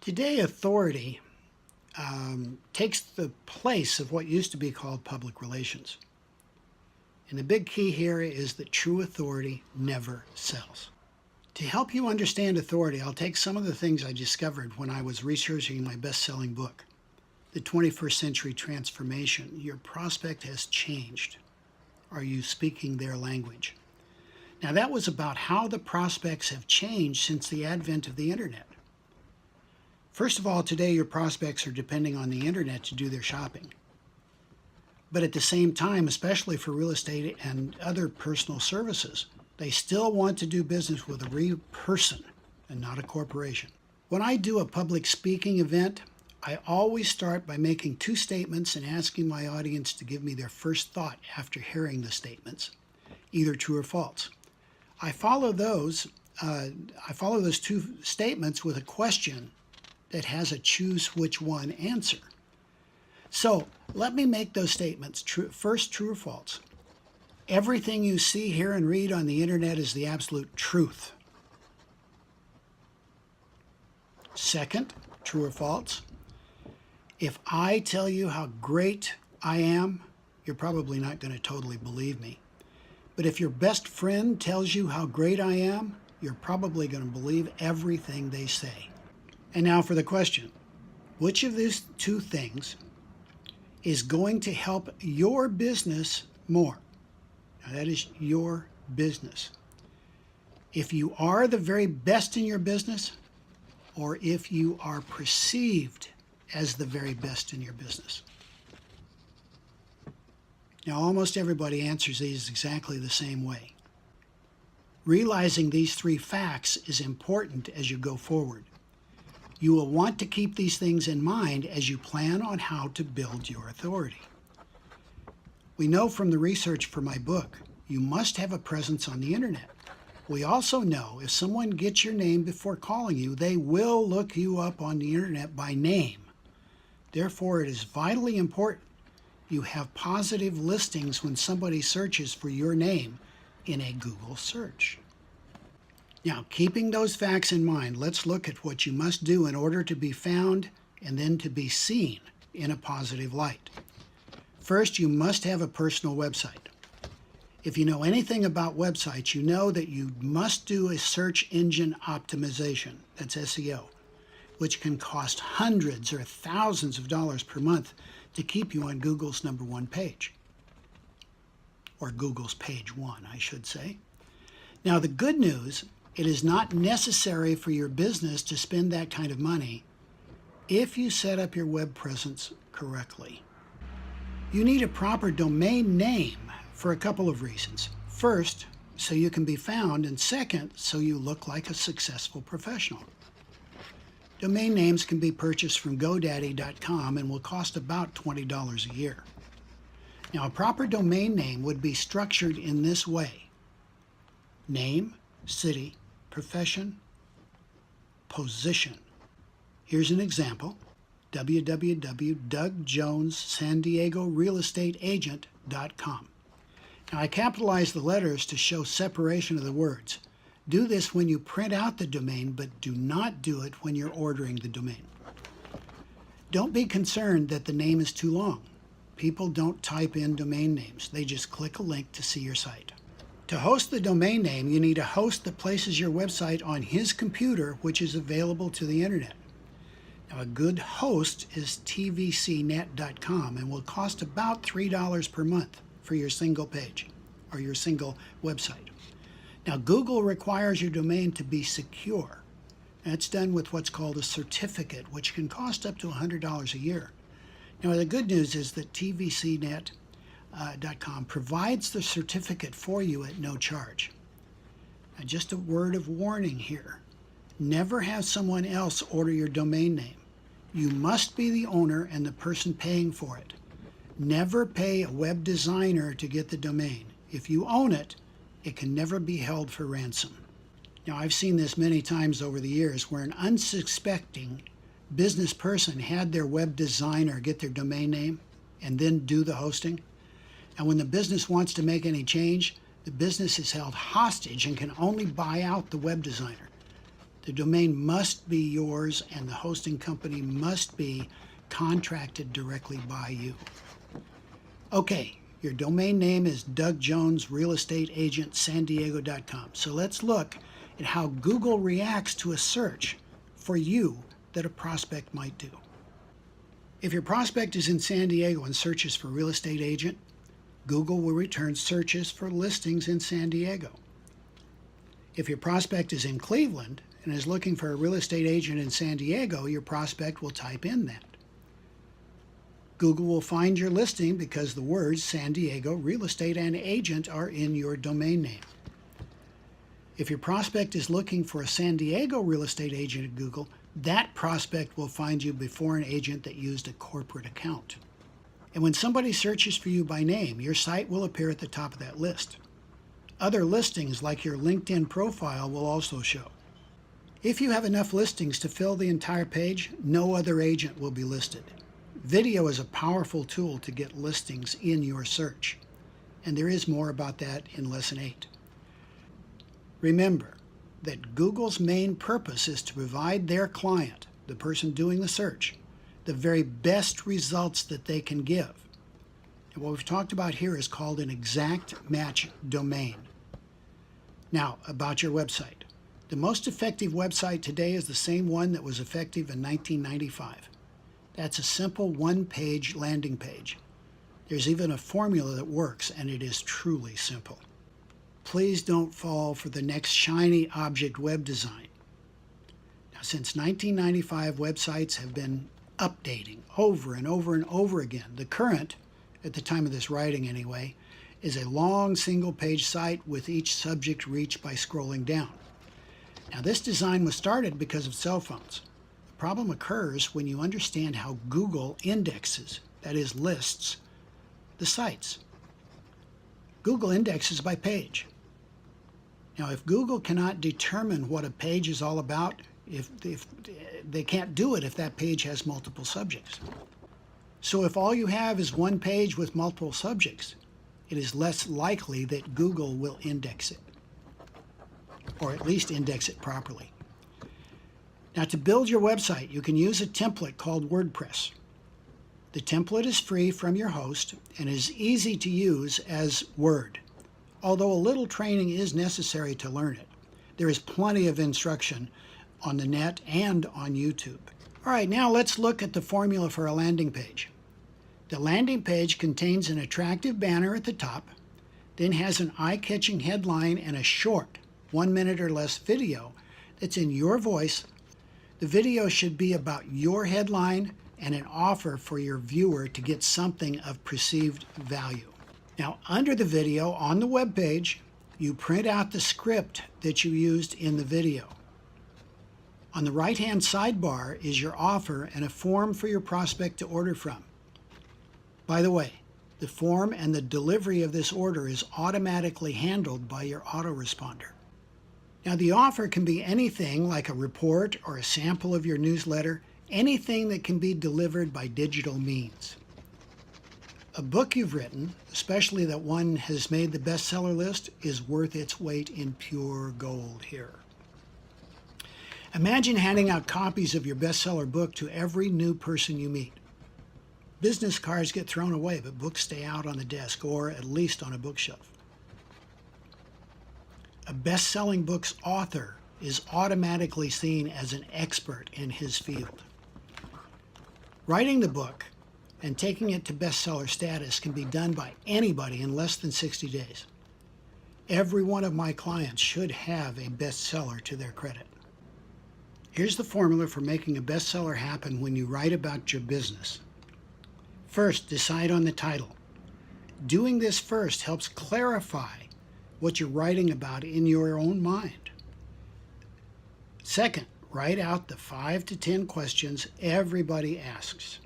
Today, authority takes the place of what used to be called public relations. And the big key here is that true authority never sells. To help you understand authority, I'll take some of the things I discovered when I was researching my best-selling book, The 21st Century Transformation. Your prospect has changed. Are you speaking their language? Now, that was about how the prospects have changed since the advent of the internet. First of all, today your prospects are depending on the internet to do their shopping. But at the same time, especially for real estate and other personal services, they still want to do business with a real person and not a corporation. When I do a public speaking event, I always start by making two statements and asking my audience to give me their first thought after hearing the statements, either true or false. I follow those two statements with a question that has a choose which one answer. So let me make those statements. First, true or false. Everything you see, hear, and read on the internet is the absolute truth. Second, true or false. If I tell you how great I am, you're probably not going to totally believe me. But if your best friend tells you how great I am, you're probably going to believe everything they say. And now for the question, which of these two things is going to help your business more? Now that is your business. If you are the very best in your business, or if you are perceived as the very best in your business. Now, almost everybody answers these exactly the same way. Realizing these three facts is important as you go forward. You will want to keep these things in mind as you plan on how to build your authority. We know from the research for my book, you must have a presence on the internet. We also know if someone gets your name before calling you, they will look you up on the internet by name. Therefore, it is vitally important you have positive listings when somebody searches for your name in a Google search. Now, keeping those facts in mind, let's look at what you must do in order to be found and then to be seen in a positive light. First, you must have a personal website. If you know anything about websites, you know that you must do a search engine optimization, that's SEO, which can cost hundreds or thousands of dollars per month to keep you on Google's #1 page, or Google's page 1, I should say. Now, the good news, it is not necessary for your business to spend that kind of money if you set up your web presence correctly. You need a proper domain name for a couple of reasons. First, so you can be found, and second, so you look like a successful professional. Domain names can be purchased from GoDaddy.com and will cost about $20 a year. Now, a proper domain name would be structured in this way: name, city, profession, position. Here's an example: www.dougjonessanDiegoRealEstateAgent.com. Now, I capitalize the letters to show separation of the words. Do this when you print out the domain, but do not do it when you're ordering the domain. Don't be concerned that the name is too long. People don't type in domain names. They just click a link to see your site. To host the domain name, you need a host that places your website on his computer, which is available to the internet. Now, a good host is tvcnet.com and will cost about $3 per month for your single page or your single website. Now, Google requires your domain to be secure. That's done with what's called a certificate, which can cost up to $100 a year. Now, the good news is that tvcnet.com provides the certificate for you at no charge. Now, just a word of warning here. Never have someone else order your domain name. You must be the owner and the person paying for it. Never pay a web designer to get the domain. If you own it, it can never be held for ransom. Now, I've seen this many times over the years where an unsuspecting business person had their web designer get their domain name and then do the hosting. And when the business wants to make any change, the business is held hostage and can only buy out the web designer. The domain must be yours and the hosting company must be contracted directly by you. Okay, your domain name is DougJonesRealEstateAgentSanDiego.com. So let's look at how Google reacts to a search for you that a prospect might do. If your prospect is in San Diego and searches for real estate agent, Google will return searches for listings in San Diego. If your prospect is in Cleveland and is looking for a real estate agent in San Diego, your prospect will type in that. Google will find your listing because the words San Diego, real estate, and agent are in your domain name. If your prospect is looking for a San Diego real estate agent at Google, that prospect will find you before an agent that used a corporate account. And when somebody searches for you by name, your site will appear at the top of that list. Other listings like your LinkedIn profile will also show. If you have enough listings to fill the entire page, no other agent will be listed. Video is a powerful tool to get listings in your search, and there is more about that in Lesson 8. Remember that Google's main purpose is to provide their client, the person doing the search, the very best results that they can give. And what we've talked about here is called an exact match domain. Now, about your website. The most effective website today is the same one that was effective in 1995. That's a simple one-page landing page. There's even a formula that works, and it is truly simple. Please don't fall for the next shiny object web design. Now, since 1995, websites have been updating over and over and over again. The current, at the time of this writing anyway, is a long single-page site with each subject reached by scrolling down. Now, this design was started because of cell phones. The problem occurs when you understand how Google indexes, that is, lists, the sites. Google indexes by page. Now, if Google cannot determine what a page is all about, if they can't do it if that page has multiple subjects. So if all you have is one page with multiple subjects, it is less likely that Google will index it, or at least index it properly. Now, to build your website, you can use a template called WordPress. The template is free from your host and is easy to use as Word, although a little training is necessary to learn it. There is plenty of instruction on the net and on YouTube. All right, now let's look at the formula for a landing page. The landing page contains an attractive banner at the top, then has an eye-catching headline and a short, 1 minute or less video that's in your voice. The video should be about your headline and an offer for your viewer to get something of perceived value. Now, under the video on the web page, you print out the script that you used in the video. On the right-hand sidebar is your offer and a form for your prospect to order from. By the way, the form and the delivery of this order is automatically handled by your autoresponder. Now, the offer can be anything like a report or a sample of your newsletter, anything that can be delivered by digital means. A book you've written, especially that one has made the bestseller list, is worth its weight in pure gold here. Imagine handing out copies of your bestseller book to every new person you meet. Business cards get thrown away, but books stay out on the desk or at least on a bookshelf. A best-selling book's author is automatically seen as an expert in his field. Writing the book and taking it to bestseller status can be done by anybody in less than 60 days. Every one of my clients should have a bestseller to their credit. Here's the formula for making a bestseller happen when you write about your business. First, decide on the title. Doing this first helps clarify what you're writing about in your own mind. Second, write out the 5 to 10 questions everybody asks.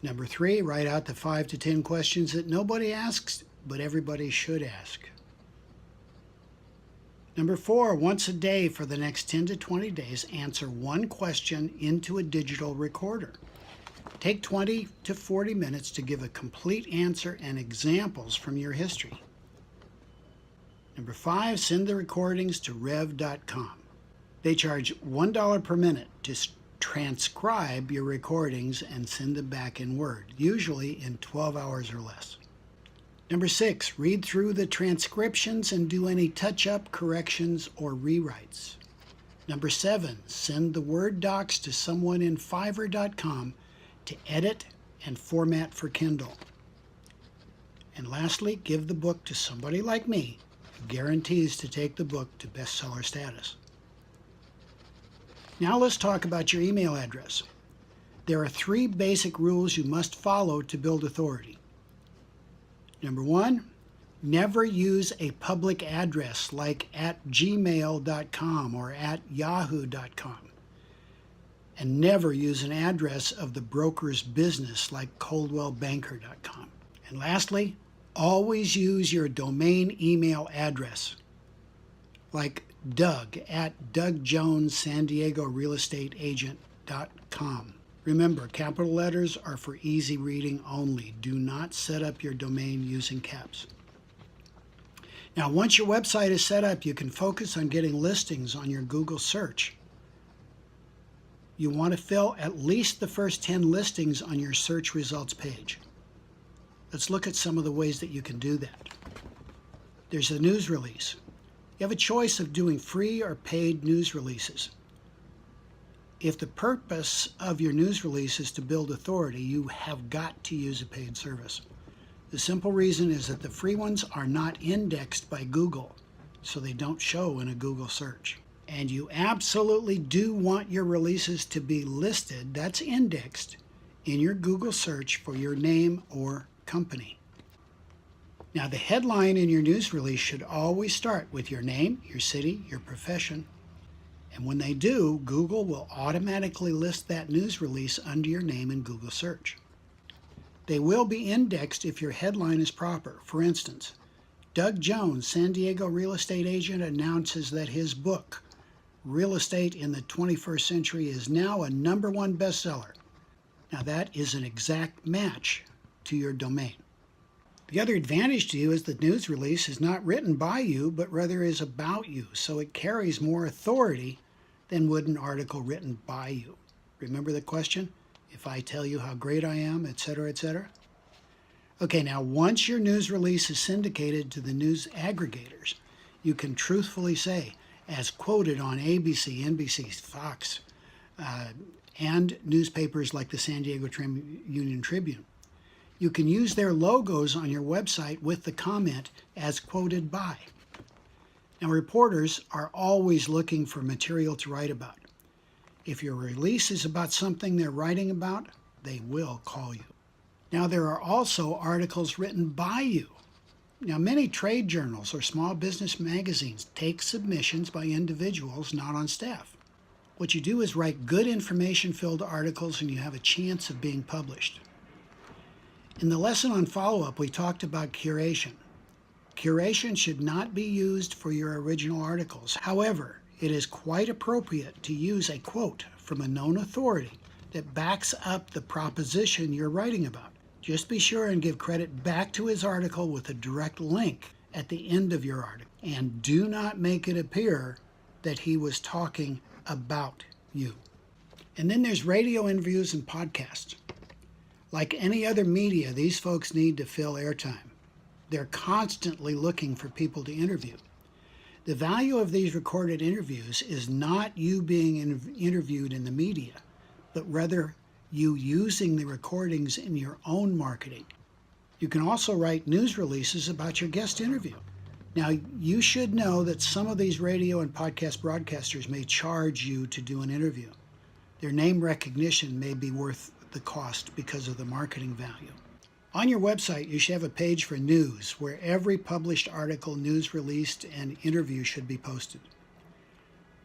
Number 3, write out the 5 to 10 questions that nobody asks, but everybody should ask. Number 4, once a day for the next 10 to 20 days, answer one question into a digital recorder. Take 20 to 40 minutes to give a complete answer and examples from your history. Number 5, send the recordings to rev.com. They charge $1 per minute to transcribe your recordings and send them back in Word, usually in 12 hours or less. Number 6, read through the transcriptions and do any touch-up, corrections, or rewrites. Number 7, send the Word docs to someone in Fiverr.com to edit and format for Kindle. And lastly, give the book to somebody like me who guarantees to take the book to bestseller status. Now let's talk about your email address. There are 3 basic rules you must follow to build authority. Number 1, never use a public address like @gmail.com or @yahoo.com. And never use an address of the broker's business like coldwellbanker.com. And lastly, always use your domain email address like Doug at DougJonesSanDiegoRealEstateAgent.com. Remember, capital letters are for easy reading only. Do not set up your domain using caps. Now, once your website is set up, you can focus on getting listings on your Google search. You want to fill at least the first 10 listings on your search results page. Let's look at some of the ways that you can do that. There's a news release. You have a choice of doing free or paid news releases. If the purpose of your news release is to build authority, you have got to use a paid service. The simple reason is that the free ones are not indexed by Google, so they don't show in a Google search. And you absolutely do want your releases to be listed, that's indexed, in your Google search for your name or company. Now, the headline in your news release should always start with your name, your city, your profession. And when they do, Google will automatically list that news release under your name in Google search. They will be indexed if your headline is proper. For instance, Doug Jones, San Diego real estate agent, announces that his book, Real Estate in the 21st Century, is now a #1 bestseller. Now that is an exact match to your domain. The other advantage to you is the news release is not written by you, but rather is about you, so it carries more authority than would an article written by you. Remember the question? If I tell you how great I am, etc., etc.? Okay, now once your news release is syndicated to the news aggregators, you can truthfully say, as quoted on ABC, NBC, Fox, and newspapers like the San Diego Union Tribune, you can use their logos on your website with the comment, as quoted by. Now, reporters are always looking for material to write about. If your release is about something they're writing about, they will call you. Now, there are also articles written by you. Now, many trade journals or small business magazines take submissions by individuals not on staff. What you do is write good information-filled articles and you have a chance of being published. In the lesson on follow-up, we talked about curation. Curation should not be used for your original articles. However, it is quite appropriate to use a quote from a known authority that backs up the proposition you're writing about. Just be sure and give credit back to his article with a direct link at the end of your article. And do not make it appear that he was talking about you. And then there's radio interviews and podcasts. Like any other media, these folks need to fill airtime. They're constantly looking for people to interview. The value of these recorded interviews is not you being interviewed in the media, but rather you using the recordings in your own marketing. You can also write news releases about your guest interview. Now, you should know that some of these radio and podcast broadcasters may charge you to do an interview. Their name recognition may be worth the cost because of the marketing value. On your website, you should have a page for news where every published article, news released, and interview should be posted.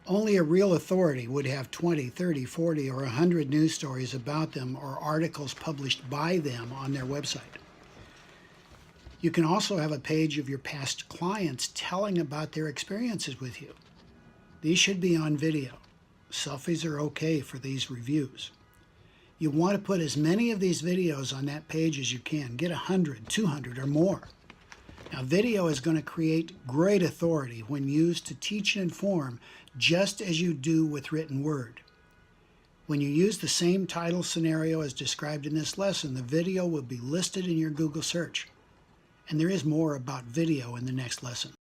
Only a real authority would have 20, 30, 40, or 100 news stories about them or articles published by them on their website. You can also have a page of your past clients telling about their experiences with you. These should be on video. Selfies are okay for these reviews. You want to put as many of these videos on that page as you can. Get 100, 200, or more. Now, video is going to create great authority when used to teach and inform, just as you do with written word. When you use the same title scenario as described in this lesson, the video will be listed in your Google search. And there is more about video in the next lesson.